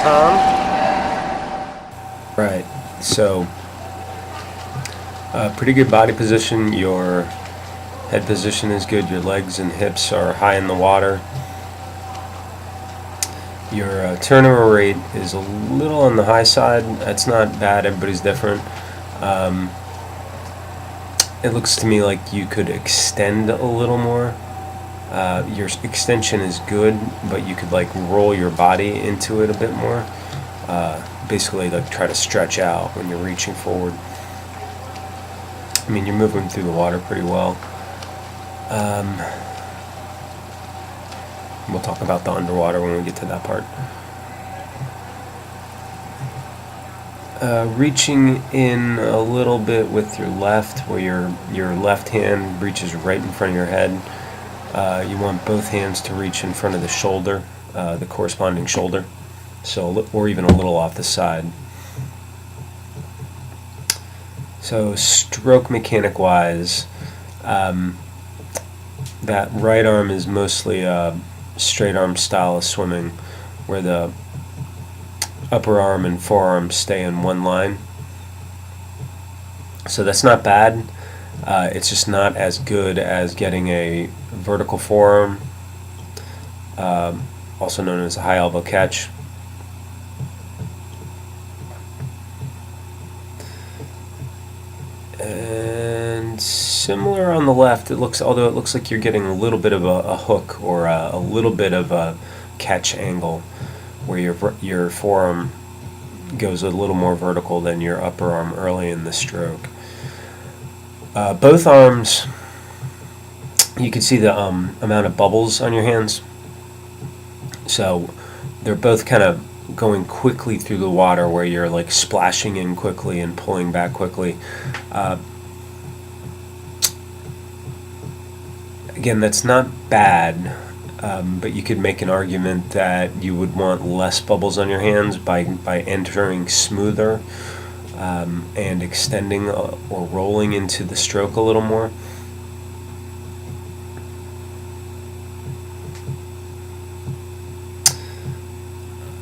Tom. Right, so pretty good body position. Your head position is good. Your legs and hips are high in the water. Your turnover rate is a little on the high side. That's not bad. Everybody's different. It looks to me like you could extend a little more. Your extension is good, but you could like roll your body into it a bit more. Basically, like try to stretch out when you're reaching forward. I mean, you're moving through the water pretty well. We'll talk about the underwater when we get to that part. Reaching in a little bit with your left, where your left hand reaches right in front of your head. You want both hands to reach in front of the shoulder, the corresponding shoulder, so or even a little off the side. So stroke mechanic wise, that right arm is mostly a straight arm style of swimming, where the upper arm and forearm stay in one line. So that's not bad. It's just not as good as getting a vertical forearm, also known as a high elbow catch. And similar on the left, although it looks like you're getting a little bit of a hook or a little bit of a catch angle, where your forearm goes a little more vertical than your upper arm early in the stroke. Both arms, you can see the amount of bubbles on your hands. So they're both kind of going quickly through the water, where you're like splashing in quickly and pulling back quickly. Again, that's not bad, but you could make an argument that you would want less bubbles on your hands by entering smoother and extending or rolling into the stroke a little more.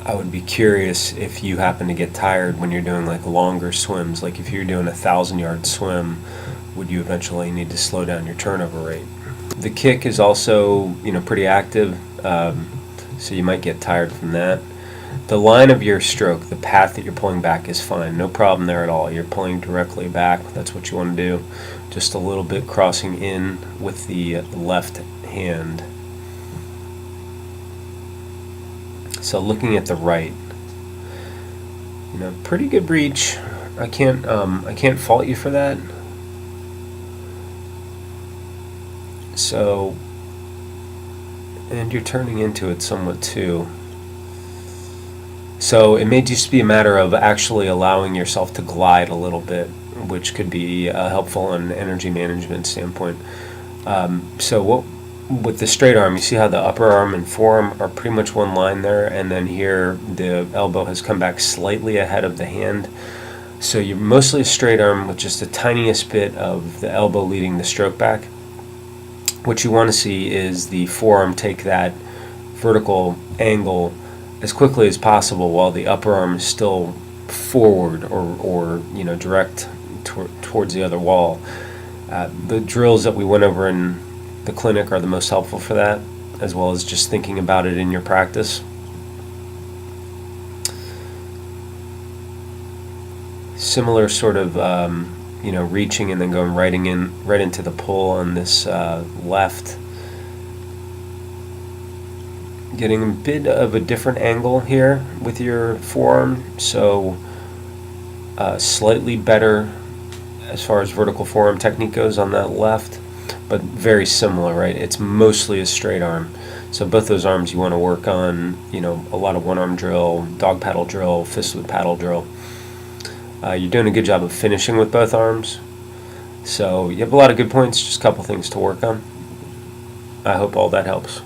I would be curious if you happen to get tired when you're doing like longer swims, like if you're doing a 1,000-yard swim, would you eventually need to slow down your turnover rate? The kick is also, pretty active, so you might get tired from that. The line of your stroke, the path that you're pulling back, is fine. No problem there at all. You're pulling directly back. That's what you want to do. Just a little bit crossing in with the left hand. So looking at the right, pretty good reach. I can't fault you for that. So, and you're turning into it somewhat too. So it may just be a matter of actually allowing yourself to glide a little bit, which could be helpful on an energy management standpoint. With the straight arm, you see how the upper arm and forearm are pretty much one line there, and then here the elbow has come back slightly ahead of the hand. So you're mostly a straight arm with just the tiniest bit of the elbow leading the stroke back. What you want to see is the forearm take that vertical angle as quickly as possible, while the upper arm is still forward or direct towards the other wall. The drills that we went over in the clinic are the most helpful for that, as well as just thinking about it in your practice. Similar sort of reaching and then going right into the pull on this left. Getting a bit of a different angle here with your forearm, so slightly better as far as vertical forearm technique goes on that left, but very similar, right? It's mostly a straight arm. So both those arms you want to work on, a lot of one-arm drill, dog paddle drill, fist with paddle drill. You're doing a good job of finishing with both arms. So you have a lot of good points, just a couple things to work on. I hope all that helps.